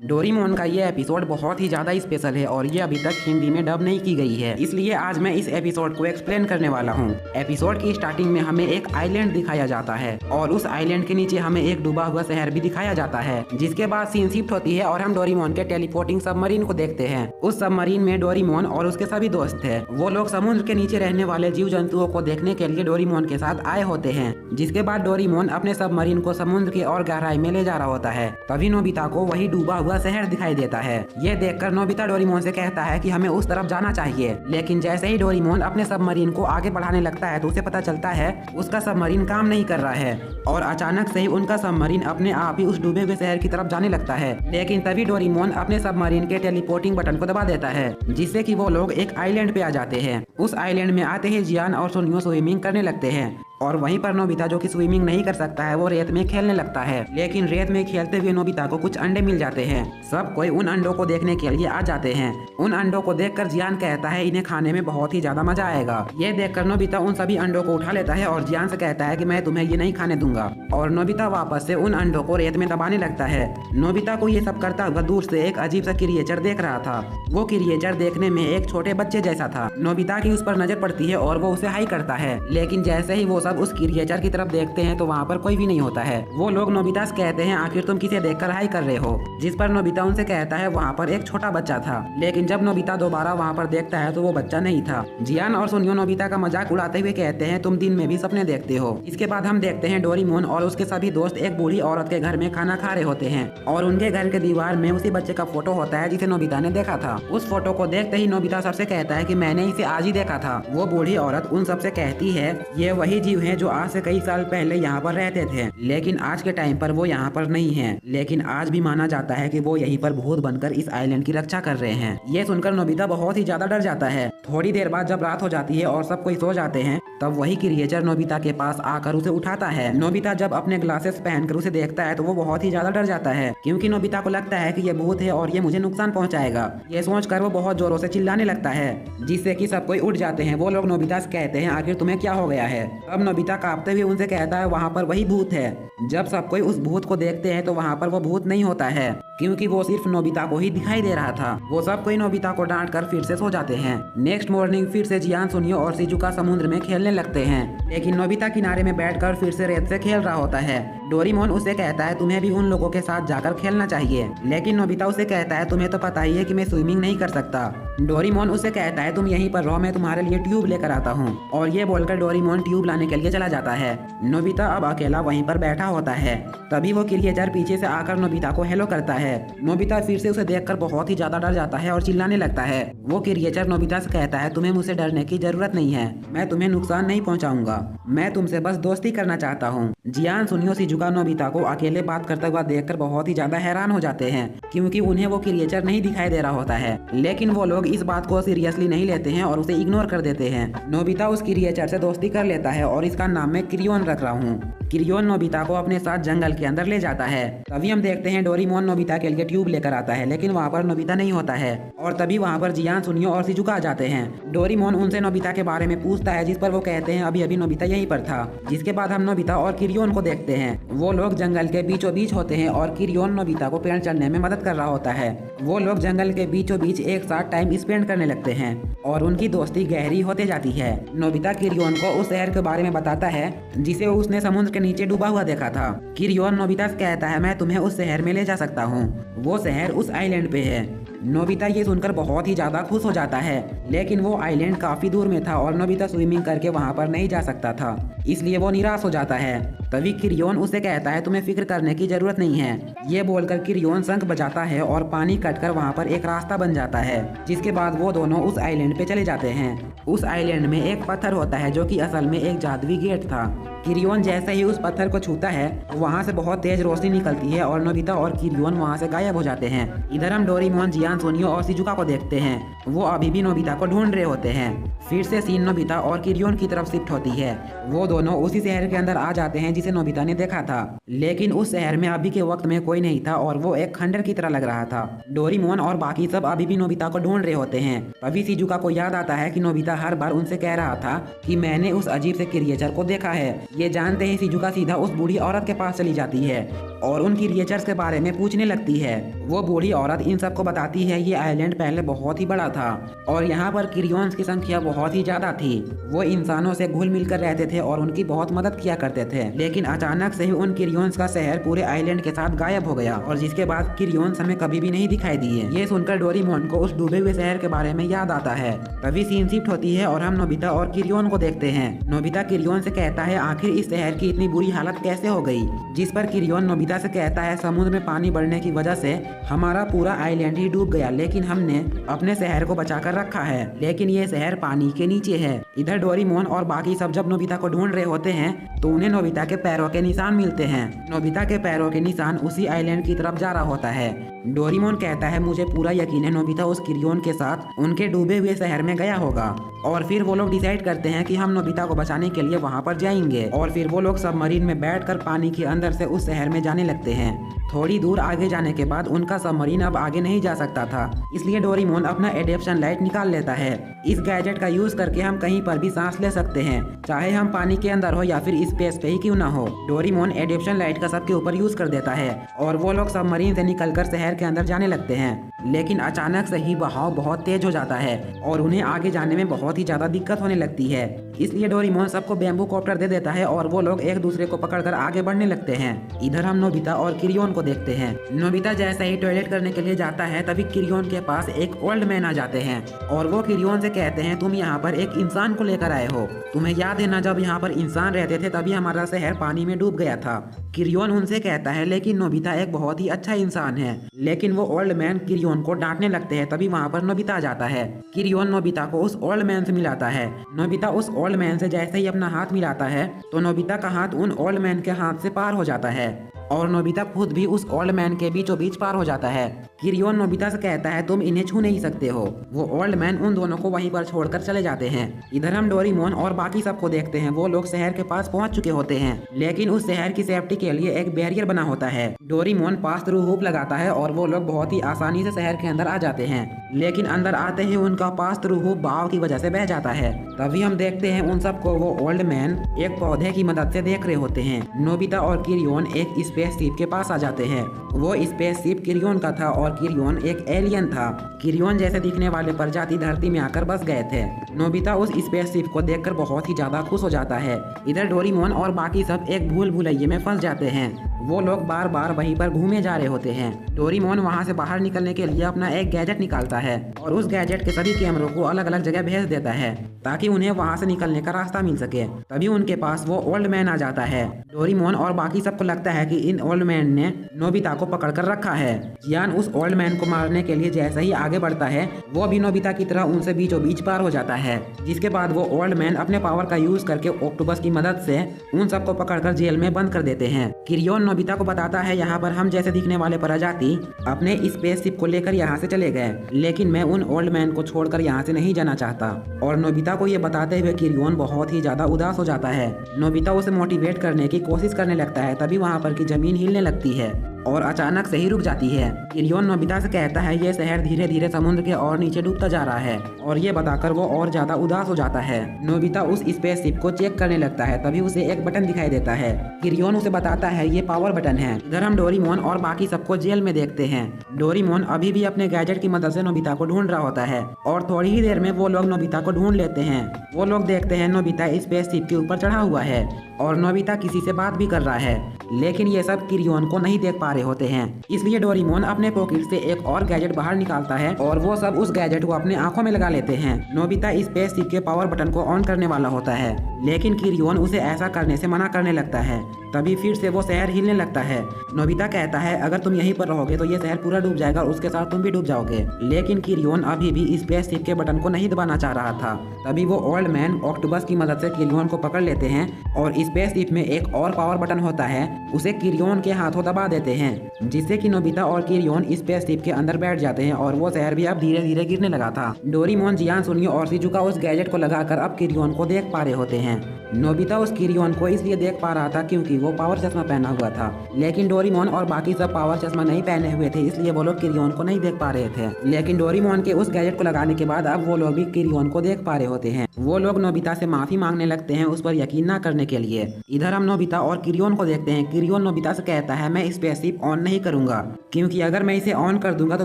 Doraemon का ये episode बहुत ही ज़्यादा स्पेशल है और ये अभी तक हिंदी में डब नहीं की गई है, इसलिए आज मैं इस एपिसोड को एक्सप्लेन करने वाला हूँ। एपिसोड की स्टार्टिंग में हमें एक आइलैंड दिखाया जाता है और उस आइलैंड के नीचे हमें एक डूबा हुआ शहर भी दिखाया जाता है, जिसके बाद सीन शिफ्ट होती है और हम डोरेमोन के टेलीपोर्टिंग सबमरीन को देखते हैं। उस सबमरीन में डोरेमोन और उसके सभी दोस्त थे। वो लोग समुद्र के नीचे रहने वाले जीव जंतुओं को देखने के लिए डोरेमोन के साथ आए होते हैं। जिसके बाद डोरेमोन अपने सबमरीन को समुद्र की और गहराई में ले जा रहा होता है। तभी नोबिता को वही डूबा हुआ शहर दिखाई देता है। ये देखकर नोबिता डोरेमोन से कहता है कि हमें उस तरफ जाना चाहिए, लेकिन जैसे ही डोरेमोन अपने सबमरीन को आगे बढ़ाने लगता है तो उसे पता चलता है उसका सबमरीन काम नहीं कर रहा है और अचानक से ही उनका सबमरीन अपने आप ही उस डूबे हुए शहर की तरफ जाने लगता है। लेकिन तभी डोरेमोन अपने सबमरीन के टेलीपोर्टिंग बटन को दबा देता है, जिससे कि वो लोग एक आइलैंड पे आ जाते हैं। उस आइलैंड में आते ही जियान और सुनियो स्विमिंग करने लगते हैं और वहीं पर नोबिता, जो कि स्विमिंग नहीं कर सकता है, वो रेत में खेलने लगता है। लेकिन रेत में खेलते हुए नोबिता को कुछ अंडे मिल जाते हैं। सब कोई उन अंडों को देखने के लिए आ जाते हैं। उन अंडों को देखकर जियान कहता है इन्हें खाने में बहुत ही ज्यादा मजा आएगा। ये देखकर नोबिता उन सभी अंडों को उठा लेता है और जियान से कहता है कि मैं तुम्हें ये नहीं खाने दूंगा। और नोबिता वापस से उन अंडों को रेत में दबाने लगता है। नोबिता को ये सब करता हुआ दूर से एक अजीब सा क्रिएचर देख रहा था। वो क्रिएचर देखने में एक छोटे बच्चे जैसा था। नोबिता की उस पर नजर पड़ती है और वो उसे हाई करता है, लेकिन जैसे ही वो सब उस क्रिएचर की तरफ देखते हैं तो वहाँ पर कोई भी नहीं होता है। वो लोग नोबिता से कहते हैं आखिर तुम किसे देखकर हाई कर रहे हो, जिस पर नोबिता उनसे कहता है वहाँ पर एक छोटा बच्चा था। लेकिन जब नोबिता दोबारा वहाँ पर देखता है तो वो बच्चा नहीं था। जियान और सुनियो नोबिता का मजाक उड़ाते हुए कहते हैं तुम दिन में भी सपने देखते हो। इसके बाद हम देखते हैं डोरेमोन और उसके सभी दोस्त एक बूढ़ी औरत के घर में खाना खा रहे होते हैं और उनके घर के दीवार में उसी बच्चे का फोटो होता है जिसे नोबिता ने देखा था। उस फोटो को देखते ही नोबिता सबसे कहता है कि मैंने इसे आज ही देखा था। वो बूढ़ी औरत उन सबसे कहती है ये वही जीव हैं जो आज से कई साल पहले यहाँ पर रहते थे, लेकिन आज के टाइम पर वो यहाँ पर नहीं हैं। लेकिन आज भी माना जाता है कि वो यहीं पर भूत बनकर इस आइलैंड की रक्षा कर रहे हैं। ये सुनकर नोबिता बहुत ही ज्यादा डर जाता है। थोड़ी देर बाद जब रात हो जाती है और सब कोई सो जाते हैं तब वही क्रिएचर नोबिता के पास आकर उसे उठाता है। नोबिता जब अपने ग्लासेस पहनकर उसे देखता है तो वो बहुत ही ज्यादा डर जाता है, क्योंकि नोबिता को लगता है कि ये भूत है और ये मुझे नुकसान पहुंचाएगा। ये सोचकर वो बहुत जोरों से चिल्लाने लगता है, जिससे कि सब कोई उठ जाते हैं। वो लोग नोबिता से कहते हैं आखिर तुम्हें क्या हो गया है। अब नोबिता कांपते हुए उनसे कहता है वहाँ पर वही भूत है। जब सब कोई उस भूत को देखते हैं तो वहाँ पर वो भूत नहीं होता है, क्योंकि वो सिर्फ नोबिता को ही दिखाई दे रहा था। वो सब कोई नोबिता को डांट कर फिर से सो जाते हैं। नेक्स्ट मॉर्निंग फिर से जियान, सुनियो और शिजुका समुद्र में खेलने लगते हैं, लेकिन नोबिता किनारे में बैठकर फिर से रेत से खेल रहा होता है। डोरेमोन उसे कहता है तुम्हें भी उन लोगों के साथ जाकर खेलना चाहिए, लेकिन नोबिता उसे कहता है तुम्हें तो पता ही है कि मैं स्विमिंग नहीं कर सकता। डोरेमोन उसे कहता है तुम यहीं पर रहो, मैं तुम्हारे लिए ट्यूब लेकर आता हूँ। और ये बोलकर डोरेमोन ट्यूब लाने के लिए चला जाता है। नोबिता अब अकेला वहीं पर बैठा होता है। तभी वो क्रिएचर पीछे से आकर नोबिता को हेलो करता है। नोबिता फिर से उसे देखकर बहुत ही ज्यादा डर जाता है और चिल्लाने लगता है। वो क्रिएचर नोबिता से कहता है तुम्हें मुझसे डरने की जरूरत नहीं है, मैं तुम्हें नुकसान नहीं पहुंचाऊंगा, मैं तुमसे बस दोस्ती करना चाहता हूँ। जियान, सुनियो, शिजुका नोबिता को अकेले बात करता हुआ देखकर बहुत ही ज्यादा हैरान हो जाते हैं, क्योंकि उन्हें वो क्रिएचर नहीं दिखाई दे रहा होता है। लेकिन वो लोग इस बात को सीरियसली नहीं लेते हैं और उसे इग्नोर कर देते हैं। नोबिता उस क्रिएचर से दोस्ती कर लेता है और इसका नाम मैं क्रियोन रख रहा हूँ। क्रियोन नोबिता को अपने साथ जंगल के अंदर ले जाता है। तभी हम देखते हैं डोरेमोन नोबिता के लिए ट्यूब लेकर आता है, लेकिन वहाँ पर नोबिता नहीं होता है। और तभी वहाँ पर जियान, सुनियो और शिजुका आ जाते हैं। डोरेमोन उनसे नोबिता के बारे में पूछता है, जिस पर वो कहते हैं अभी अभी नोबिता यहीं पर था। जिसके बाद हम नोबिता और क्रियोन को देखते हैं। वो लोग जंगल के बीचों बीच होते हैं और क्रियोन नोबिता को पेड़ चढ़ने में मदद कर रहा होता है। वो लोग जंगल के बीचों बीच एक साथ टाइम स्पेंड करने लगते हैं और उनकी दोस्ती गहरी होते जाती है। नोबिता क्रियोन को उस शहर के बारे में बताता है जिसे उसने समुद्र के नीचे डूबा हुआ देखा था। क्रियोन नोबिता से कहता है मैं तुम्हें उस शहर में ले जा सकता हूँ, वो शहर उस आइलैंड पे है। नोबिता ये सुनकर बहुत ही ज्यादा खुश हो जाता है, लेकिन वो आइलैंड काफी दूर में था और नोबिता स्विमिंग करके वहाँ पर नहीं जा सकता था, इसलिए वो निराश हो जाता है। तभी क्रियोन उसे कहता है तुम्हें फिक्र करने की जरूरत नहीं है। ये बोलकर क्रियोन शंख बजाता है और पानी कटकर वहाँ पर एक रास्ता बन जाता है, जिसके बाद वो दोनों उस आइलैंड पे चले जाते हैं। उस आइलैंड में एक पत्थर होता है जो कि असल में एक जादुई गेट था। क्रियोन जैसे ही उस पत्थर को छूता है वहाँ से बहुत तेज रोशनी निकलती है और नोबिता और क्रियोन वहाँ से गायब हो जाते हैं। इधर हम डोरेमोन, जियान, सुनियो और शिजुका को देखते हैं। वो अभी भी नोबिता को ढूंढ रहे होते हैं। फिर से सीन नोबिता और क्रियोन की तरफ शिफ्ट होती है। वो दोनों उसी शहर के अंदर आ जाते हैं जिसे नोबिता ने देखा था, लेकिन उस शहर में अभी के वक्त में कोई नहीं था और वो एक खंडर की तरह लग रहा था। डोरेमोन और बाकी सब अभी भी नोबिता को ढूंढ रहे होते हैं। तभी शिजुका को याद आता है कि नोबिता हर बार उनसे कह रहा था कि मैंने उस अजीब से क्रिएचर को देखा है। ये जानते ही शिजुका सीधा उस बूढ़ी औरत के पास चली जाती है और उन क्रिएचर्स के बारे में पूछने लगती है। वो बूढ़ी औरत इन सबको बताती है ये आइलैंड पहले बहुत ही बड़ा था और यहाँ पर क्रियोन्स की संख्या बहुत ही ज्यादा थी। वो इंसानों से घुल मिल कर रहते थे और उनकी बहुत मदद किया करते थे, लेकिन अचानक से ही उन क्रियोन्स का शहर पूरे आइलैंड के साथ गायब हो गया और जिसके बाद क्रियोन्स हमें कभी भी नहीं दिखाई दिए। ये सुनकर डोरेमोन को उस डूबे हुए शहर के बारे में याद आता है। तभी सीन शिफ्ट होती है और हम नोबिता और किरियोन को देखते हैं। नोबिता किरियोन से कहता है आखिर इस शहर की इतनी बुरी हालत कैसे हो गई, जिस पर किरियोन नोबिता से कहता है समुद्र में पानी बढ़ने की वजह से हमारा पूरा आइलैंड ही डूब गया, लेकिन हमने अपने शहर को बचा कर रखा है, लेकिन ये शहर पानी के नीचे है। इधर डोरेमोन और बाकी सब जब नोबिता को ढूंढ रहे होते हैं तो उन्हें नोबिता के पैरों के निशान मिलते हैं। नोबिता के पैरों के निशान उसी आइलैंड की तरफ जा रहा होता है। डोरेमोन कहता है मुझे पूरा यकीन है नोबिता उस किरियोन के साथ उनके डूबे हुए शहर में गया होगा। और फिर वो लोग डिसाइड करते हैं कि हम नोबिता को बचाने के लिए वहाँ पर जाएंगे और फिर वो लोग सबमरीन में बैठकर पानी के अंदर से उस शहर में जाने लगते हैं। थोड़ी दूर आगे जाने के बाद उनका सबमरीन अब आगे नहीं जा सकता था, इसलिए डोरेमोन अपना एडेप्शन लाइट निकाल लेता है। इस गैजेट का यूज करके हम कहीं पर भी सांस ले सकते हैं, चाहे हम पानी के अंदर हो या फिर स्पेस पे ही क्यों ना हो। डोरेमोन एडेप्शन लाइट का सबके ऊपर यूज कर देता है और वो लोग सबमरीन से निकलकर शहर के अंदर जाने लगते हैं, लेकिन अचानक से ही बहाव बहुत तेज हो जाता है और उन्हें आगे जाने में बहुत ही ज्यादा दिक्कत होने लगती है। इसलिए डोरेमोन सबको बैम्बू कॉप्टर दे देता है और वो लोग एक दूसरे को पकड़कर आगे बढ़ने लगते हैं। इधर हम नोबिता और किरियोन को देखते हैं। नोबिता जैसे ही टॉयलेट करने के लिए जाता है तभी किरियोन के पास एक ओल्ड मैन आ जाते हैं और वो किरियोन से कहते हैं तुम यहाँ पर एक इंसान को लेकर आए हो, तुम्हें याद है ना जब यहाँ पर इंसान रहते थे तभी हमारा शहर पानी में डूब गया था। किरियोन उनसे कहता है लेकिन नोबिता एक बहुत ही अच्छा इंसान है, लेकिन वो ओल्ड मैन किरियोन को डांटने लगते हैं। तभी वहाँ पर नोबिता आ जाता है। किरियोन नोबिता को उस ओल्ड मैन से मिलाता है। नोबिता उस ओल्ड मैन से जैसे ही अपना हाथ मिलाता है तो नोबिता का हाथ उन ओल्ड मैन के हाथ से पार हो जाता है और नोबिता खुद भी उस ओल्ड मैन के बीचों बीच पार हो जाता है। किरियोन नोबिता से कहता है तुम इन्हें छू नहीं सकते हो। वो ओल्ड मैन उन दोनों को वहीं पर छोड़कर चले जाते हैं। इधर हम डोरेमोन और बाकी सबको देखते हैं। वो लोग शहर के पास पहुंच चुके होते हैं, लेकिन उस शहर की सेफ्टी के लिए एक बैरियर बना होता है। डोरेमोन पास थ्रू हुप लगाता है और वो लोग बहुत ही आसानी से शहर के अंदर आ जाते हैं, लेकिन अंदर आते ही उनका पास थ्रू हुप बहाव की वजह से बह जाता है। तभी हम देखते हैं उन सबको वो ओल्ड मैन एक पौधे की मदद से देख रहे होते हैं। नोबिता और किरियोन एक स्पेसशिप के पास आ जाते हैं। वो स्पेसशिप किरियोन का था और किरियोन एक एलियन था। किरियोन जैसे दिखने वाले प्रजाति धरती में आकर बस गए थे। नोबिता उस स्पेसशिप को देखकर बहुत ही ज्यादा खुश हो जाता है। इधर डोरेमोन और बाकी सब एक भूल भुलैये में फंस जाते हैं। वो लोग बार बार वहीं पर घूमे जा रहे होते हैं। डोरेमोन वहाँ से बाहर निकलने के लिए अपना एक गैजेट निकालता है और उस गैजेट के सभी कैमरों को अलग अलग जगह भेज देता है ताकि उन्हें वहाँ से निकलने का रास्ता मिल सके। तभी उनके पास वो ओल्ड मैन आ जाता है। डोरेमोन और बाकी सबको लगता है कि इन ओल्ड मैन ने नोबिता को पकड़ कर रखा है। जियान उस ओल्ड मैन को मारने के लिए जैसे ही आगे बढ़ता है वो भी नोबिता की तरह उनसे बीचों बीच पार हो जाता है, जिसके बाद वो ओल्ड मैन अपने पावर का यूज करके ऑक्टोपस की मदद से उन सबको पकड़कर जेल में बंद कर देते हैं। किरियोन नोबिता को बताता है यहाँ पर हम जैसे दिखने वाले प्रजाति अपने स्पेसशिप को लेकर यहाँ से चले गए, लेकिन मैं उन ओल्ड मैन को छोड़कर यहाँ से नहीं जाना चाहता। और नोबिता को ये बताते हुए किरियोन बहुत ही ज्यादा उदास हो जाता है। नोबिता उसे मोटिवेट करने की कोशिश करने लगता है। तभी वहाँ पर की जमीन हिलने लगती है और अचानक से ही रुक जाती है। किरियोन नोबिता से कहता है ये शहर धीरे धीरे समुद्र के और नीचे डूबता जा रहा है और ये बताकर वो और ज्यादा उदास हो जाता है। नोबिता उस स्पेसशिप को चेक करने लगता है। तभी उसे एक बटन दिखाई देता है। किरियोन उसे बताता है ये पावर बटन है। इधर हम डोरेमोन और बाकी सबको जेल में देखते हैं। डोरेमोन अभी भी अपने गैजेट की मदद से नोबिता को ढूंढ रहा होता है और थोड़ी ही देर में वो लोग नोबिता को ढूंढ लेते हैं। वो लोग देखते हैं नोबिता स्पेसशिप के ऊपर चढ़ा हुआ है और नोबिता किसी से बात भी कर रहा है, लेकिन ये सब किरियोन को नहीं देख पा रहे होते हैं। इसलिए डोरेमोन अपने पॉकेट से एक और गैजेट बाहर निकालता है और वो सब उस गैजेट को अपने आंखों में लगा लेते हैं। नोबिता स्पेसशिप के पावर बटन को ऑन करने वाला होता है, लेकिन किरियोन उसे ऐसा करने से मना करने लगता है। तभी फिर से वो शहर हिलने लगता है। नोबिता कहता है अगर तुम यहीं पर रहोगे तो ये शहर पूरा डूब जाएगा और उसके साथ तुम भी डूब जाओगे, लेकिन किरियोन अभी भी स्पेसशिप के बटन को नहीं दबाना चाह रहा था। तभी वो ओल्ड मैन ऑक्टोपस की मदद से किरियोन को पकड़ लेते हैं और स्पेसशिप में एक और पावर बटन होता है, उसे किरियोन के हाथों दबा देते हैं, जिससे कि नोबिता और किरियोन स्पेसशिप के अंदर बैठ जाते हैं और वो शहर भी अब धीरे धीरे गिरने लगा था। डोरेमोन, जियान, सुनियो और शिजुका उस गैजेट को लगाकर अब किरियोन को देख पा रहे होते हैं। नोबिता उस किरियोन को इसलिए देख पा रहा था क्योंकि वो पावर चश्मा पहना हुआ था, लेकिन डोरेमोन और बाकी सब पावर चश्मा नहीं पहने हुए थे, इसलिए वो लोग किरियोन को नहीं देख पा रहे थे। लेकिन डोरेमोन के उस गैजेट को लगाने के बाद अब वो लोग भी किरियोन को देख पा रहे होते हैं। वो लोग नोबिता से माफी मांगने लगते हैं उस पर यकीन न करने के लिए। इधर हम नोबिता और किरियोन को देखते हैं। किरियोन नोबिता से कहता है मैं स्पेसशिप ऑन नहीं करूंगा, क्योंकि अगर मैं इसे ऑन कर दूंगा तो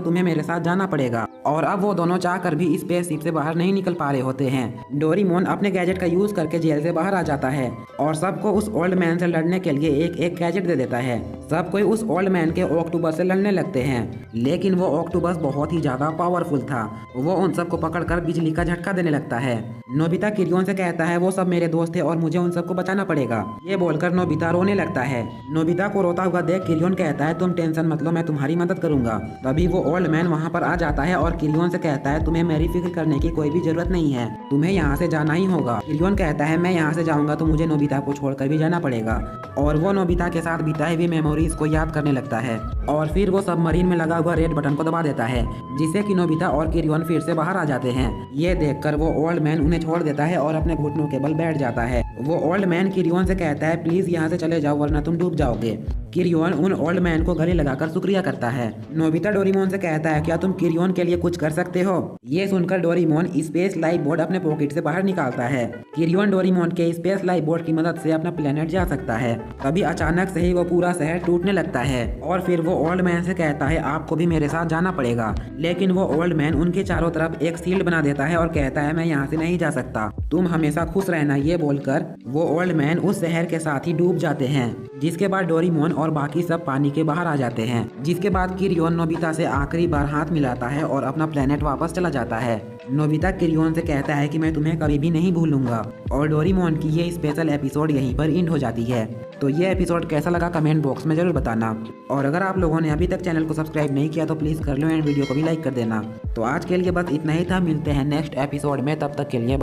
तुम्हें मेरे साथ जाना पड़ेगा। और अब वो दोनों चाहकर भी स्पेसशिप से बाहर नहीं निकल पा रहे होते हैं। डोरेमोन अपने गैजेट का यूज करके जेल से बाहर आ जाता है और सबको उस ओल्ड मैन से लड़ने के लिए एक एक गैजेट दे देता है। सब कोई उस ओल्ड मैन के ऑक्टोपस से लड़ने लगते हैं, लेकिन वो ऑक्टोपस बहुत ही ज्यादा पावरफुल था। वो उन सबको पकड़कर बिजली का झटका देने लगता है। नोबिता किरियोन से कहता है वो सब मेरे दोस्त थे और मुझे उन सबको बचाना पड़ेगा। ये बोलकर नोबिता रोने लगता है। नोबिता को रोता हुआ देख किरियोन कहता है तुम टेंशन मत लो, मैं तुम्हारी मदद करूंगा। तभी वो ओल्ड मैन वहाँ पर आ जाता है और किरियोन से कहता है तुम्हें मेरी फिक्र करने की कोई भी जरूरत नहीं है, तुम्हें यहाँ से जाना ही होगा। किरियोन कहता है मैं यहाँ से जाऊंगा तो मुझे नोबिता को छोड़कर भी जाना पड़ेगा। और वो नोबिता के साथ बिताई हुई मेमोरीज को याद करने लगता है और फिर वो सबमरीन में लगा हुआ रेड बटन को दबा देता है, जिससे कि नोबिता और किरियोन फिर से बाहर आ जाते हैं। ये देखकर वो ओल्ड मैन उन्हें छोड़ देता है और अपने घुटनों के बल बैठ जाता है। वो ओल्ड मैन किरियोन से कहता है प्लीज यहाँ से चले जाओ वरना तुम डूब जाओगे। किरियोन उन ओल्ड मैन को गले लगाकर शुक्रिया करता है। नोबिता डोरेमोन से कहता है क्या तुम किरियोन के लिए कुछ कर सकते हो? ये सुनकर डोरेमोन स्पेस लाइफ बोर्ड अपने पॉकेट से बाहर निकालता है। किरियोन डोरेमोन के स्पेस लाइफ बोर्ड की मदद से अपना प्लेनेट जा सकता है। तभी अचानक से ही वो पूरा शहर टूटने लगता है और फिर वो ओल्ड मैन से कहता है आपको भी मेरे साथ जाना पड़ेगा। लेकिन वो ओल्ड मैन उनके चारों तरफ एक शील्ड बना देता है और कहता है मैं यहाँ से नहीं जा सकता, तुम हमेशा खुश रहना। ये बोलकर वो ओल्ड मैन उस शहर के साथ ही डूब जाते हैं, जिसके बाद डोरेमोन और बाकी सब पानी के बाहर आ जाते हैं। जिसके बाद किरियोन नोबिता से आखिरी बार हाथ मिलाता है और अपना प्लेनेट वापस चला जाता है। नोबिता किरियोन से कहता है कि मैं तुम्हें कभी भी नहीं भूलूंगा। और डोरेमोन की ये स्पेशल एपिसोड यहीं पर एंड हो जाती है। तो ये एपिसोड कैसा लगा कमेंट बॉक्स में जरूर बताना। और अगर आप लोगों ने अभी तक चैनल को सब्सक्राइब नहीं किया तो प्लीज़ कर लो एंड वीडियो को भी लाइक कर देना। तो आज के लिए बस इतना ही था, मिलते हैं नेक्स्ट एपिसोड में, तब तक के लिए बाय।